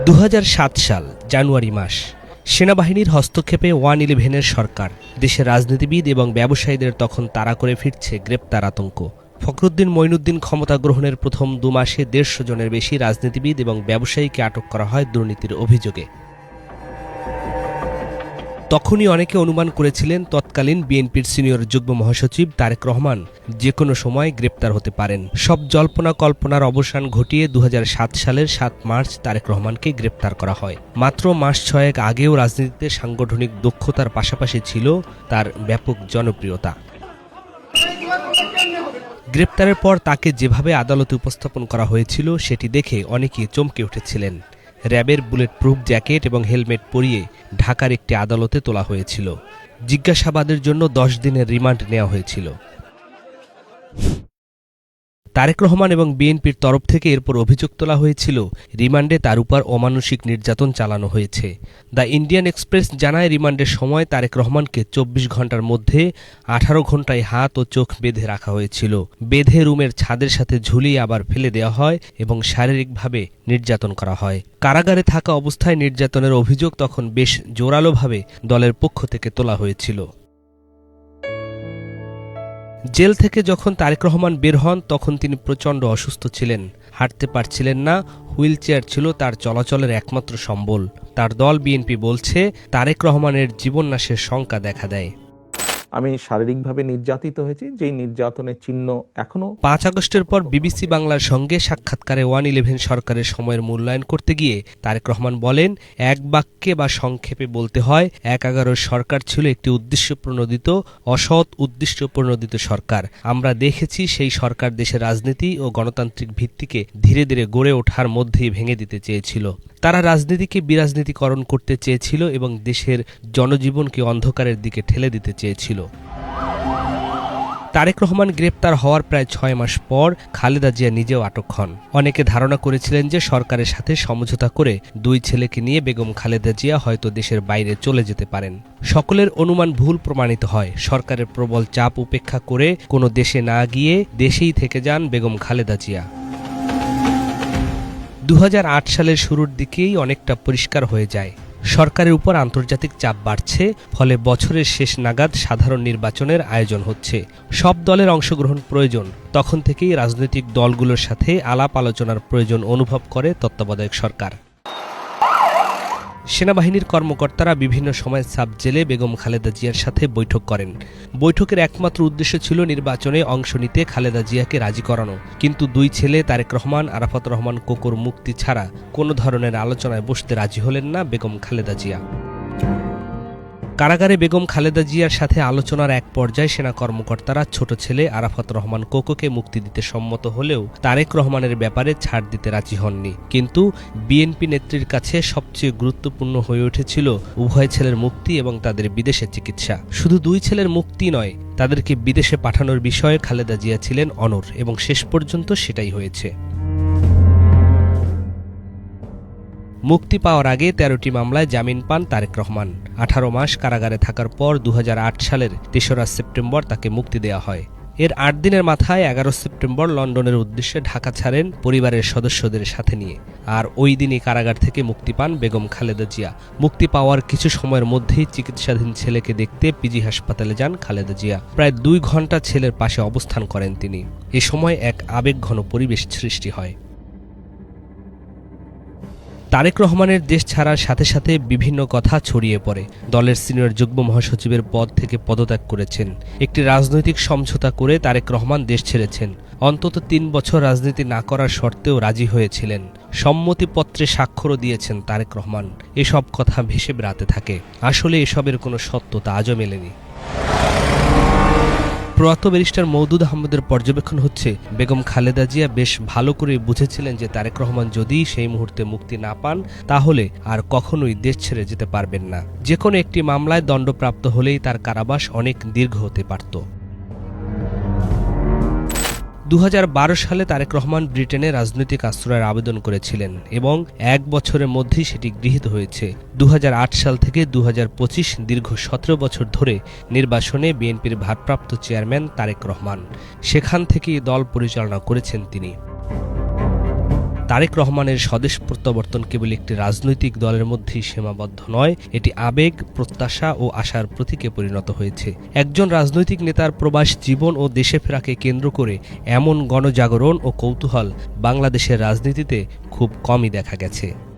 2007 সাল জানুয়ারি মাস। সেনাবাহিনীর হস্তক্ষেপে 1-11-এর সরকার দেশের রাজনীতিবিদ এবং ব্যবসায়ীদের তখন তাড়া করে ফিরছে গ্রেপ্তার আতঙ্ক। ফখরুদ্দিন মঈনুদ্দিন ক্ষমতা গ্রহণের প্রথম 2 মাসে 150 জনের বেশি রাজনীতিবিদ এবং ব্যবসায়ীকে আটক করা হয় দুর্নীতির অভিযোগে। তখনই অনেকে অনুমান করেছিলেন তৎকালীন বিএনপির সিনিয়র যুগ্ম মহাসচিব তারেক রহমান যে কোনো সময় গ্রেপ্তার হতে পারেন। সব জল্পনা কল্পনার অবসান ঘটিয়ে 2007 সালের 7 মার্চ তারেক রহমানকে গ্রেপ্তার করা হয়। মাত্র মাস 6 আগেও রাজনীতিতে সাংগঠনিক দক্ষতার পাশাপাশি ছিল তার ব্যাপক জনপ্রিয়তা। গ্রেপ্তারের পর তাকে যেভাবে আদালতে উপস্থাপন করা হয়েছিল সেটি দেখে অনেকেই চমকে উঠেছিলেন। র্যাবের বুলেট প্রুফ জ্যাকেট এবং হেলমেট পরিয়ে ঢাকার একটি আদালতে তোলা হয়েছিল। জিজ্ঞাসাবাদের জন্য 10 দিনের রিমান্ড নেওয়া হয়েছিল। তারেক রহমান এবং বিএনপির তরফ থেকে এরপর অভিযোগ তোলা হয়েছিল রিমান্ডে তার উপর অমানুষিক নির্যাতন চালানো হয়েছে। দ্য ইন্ডিয়ান এক্সপ্রেস জানায় রিমান্ডের সময় তারেক রহমানকে 24 ঘন্টার মধ্যে 18 ঘন্টায় হাত ও চোখ বেঁধে রাখা হয়েছিল। বেঁধে রুমের ছাদের সাথে ঝুলিয়ে আবার ফেলে দেওয়া হয় এবং শারীরিকভাবে নির্যাতন করা হয়। কারাগারে থাকা অবস্থায় নির্যাতনের অভিযোগ তখন বেশ জোরালোভাবে দলের পক্ষ থেকে তোলা হয়েছিল। জেল থেকে যখন তারেক রহমান বের হন তখন তিনি প্রচণ্ড অসুস্থ ছিলেন, হাঁটতে পারছিলেন না। হুইল চেয়ার ছিল তার চলাচলের একমাত্র সম্বল। তার দল বিএনপি বলছে তারেক রহমানের জীবননাশের শঙ্কা দেখা দেয়। আমি শারীরিকভাবে নির্যাতিত হয়েছি, যেই নির্যাতনের চিহ্ন এখনো। 5 আগস্টের পর বিবিসি বাংলার সঙ্গে সাক্ষাৎকারে 1-11 সরকারের সময়ের মূল্যায়ন করতে গিয়ে তারেক রহমান বলেন, এক বাক্যে বা সংক্ষেপে বলতে হয় 1-11 সরকার ছিল একটি উদ্দেশ্যপ্রণোদিত, অসৎ উদ্দেশ্যপ্রণোদিত সরকার। আমরা দেখেছি সেই সরকার দেশের রাজনীতি ও গণতান্ত্রিক ভিত্তিকে ধীরে ধীরে গড়ে ওঠার মধ্যেই ভেঙে দিতে চেয়েছিল। তারা রাজনীতিকে বিরাজনীতিকরণ করতে চেয়েছিল এবং দেশের জনজীবনকে অন্ধকারের দিকে ঠেলে দিতে চেয়েছিল। তারেক রহমান গ্রেপ্তার হওয়ার প্রায় 6 মাস পর খালেদা জিয়া নিজেও আটক হন। অনেকে ধারণা করেছিলেন যে সরকারের সাথে সমঝোতা করে 2 ছেলেকে নিয়ে বেগম খালেদা জিয়া হয়তো দেশের বাইরে চলে যেতে পারেন। সকলের অনুমান ভুল প্রমাণিত হয়। সরকারের প্রবল চাপ উপেক্ষা করে কোনো দেশে না গিয়ে দেশেই থেকে যান বেগম খালেদা জিয়া। 2008 সালের শুরুর দিকেই অনেকটা পরিষ্কার হয়ে যায় সরকারের উপর আন্তর্জাতিক চাপ বাড়ছে, ফলে বছরের শেষ নাগাদ সাধারণ নির্বাচনের আয়োজন হচ্ছে। সব দলের অংশগ্রহণ প্রয়োজন। তখন থেকেই রাজনৈতিক দলগুলোর সাথে আলাপ আলোচনার প্রয়োজন অনুভব করে তত্ত্বাবধায়ক সরকার। সেনাবাহিনীর কর্মকর্তারা বিভিন্ন সময় সাব জেলে বেগম খালেদা জিয়ার সাথে বৈঠক করেন। বৈঠকের একমাত্র উদ্দেশ্য ছিল নির্বাচনে অংশ নিতে খালেদা জিয়াকে রাজি করানো। কিন্তু 2 ছেলে তারেক রহমান, আরাফাত রহমান কোকোর মুক্তি ছাড়া কোনো ধরনের আলোচনায় বসতে রাজি হলেন না বেগম খালেদা জিয়া। কারাগারে বেগম খালেদা জিয়ার সাথে আলোচনার এক পর্যায়ে সেনা কর্মকর্তারা ছোট ছেলে আরাফাত রহমান কোকোকে মুক্তি দিতে সম্মত হলেও তারেক রহমানের ব্যাপারে ছাড় দিতে রাজি হননি। কিন্তু বিএনপি নেত্রীর কাছে সবচেয়ে গুরুত্বপূর্ণ হয়ে উঠেছিল উভয় ছেলের মুক্তি এবং তাদের বিদেশে চিকিৎসা। শুধু 2 ছেলের মুক্তি নয়, তাদেরকে বিদেশে পাঠানোর বিষয়ে খালেদা জিয়া ছিলেন অনড় এবং শেষ পর্যন্ত সেটাই হয়েছে। মুক্তি পাওয়ার আগে 13টি মামলায় জামিন পান তারেক রহমান। 18 মাস কারাগারে থাকার পর 2008 সালের 3রা সেপ্টেম্বর তাকে মুক্তি দেওয়া হয়। এর 8 দিনের মাথায় 11 সেপ্টেম্বর লন্ডনের উদ্দেশ্যে ঢাকা ছাড়েন পরিবারের সদস্যদের সাথে নিয়ে। আর ওই দিনই কারাগার থেকে মুক্তি পান বেগম খালেদা জিয়া। মুক্তি পাওয়ার কিছু সময়ের মধ্যেই চিকিৎসাধীন ছেলেকে দেখতে পিজি হাসপাতালে যান খালেদা জিয়া। প্রায় 2 ঘন্টা ছেলের পাশে অবস্থান করেন তিনি। এ সময় এক আবেগঘন পরিবেশ সৃষ্টি হয়। তারেক রহমানের দেশ ছাড়ার সাথে সাথে বিভিন্ন কথা ছড়িয়ে পড়ে। দলের সিনিয়র যুগ্ম মহাসচিবের পদ থেকে পদত্যাগ করেছেন। একটি রাজনৈতিক সমঝোতা করে তারেক রহমান দেশ ছেড়েছেন। অন্তত 3 বছর রাজনীতি না করার শর্তেও রাজি হয়েছিলেন। সম্মতিপত্রে স্বাক্ষরও দিয়েছেন তারেক রহমান। এসব কথা ভেসে বেড়াতে থাকে। আসলে এসবের কোনো সত্যতা আজও মেলেনি। প্রয়াত ব্যারিস্টার মওদুদ আহমদের পর্যবেক্ষণ হচ্ছে বেগম খালেদা জিয়া বেশ ভালো করে বুঝেছিলেন যে তারেক রহমান যদি সেই মুহূর্তে মুক্তি না পান তাহলে আর কখনোই দেশ ছেড়ে যেতে পারবেন না। যে কোনো একটি মামলায় দণ্ডপ্রাপ্ত হলেই তার কারাবাস অনেক দীর্ঘ হতে পারত। 2012 সালে তারেক রহমান ব্রিটেনে রাজনৈতিক আশ্রয়ের আবেদন করেছিলেন এবং 1 বছরের মধ্যেই সেটি গৃহীত হয়েছে। 2008 সাল থেকে 2025 দীর্ঘ 17 বছর ধরে নির্বাসনে বিএনপির ভারপ্রাপ্ত চেয়ারম্যান তারেক রহমান। সেখান থেকেই দল পরিচালনা করেছেন তিনি। তারেক রহমানের স্বদেশ প্রত্যাবর্তন কেবল একটি রাজনৈতিক দলের মধ্যেই সীমাবদ্ধ নয়, এটি আবেগ, প্রত্যাশা ও আশার প্রতীকে পরিণত হয়েছে। একজন রাজনৈতিক নেতার প্রবাস জীবন ও দেশে ফেরাকে কেন্দ্র করে এমন গণজাগরণ ও কৌতূহল বাংলাদেশের রাজনীতিতে খুব কমই দেখা গেছে।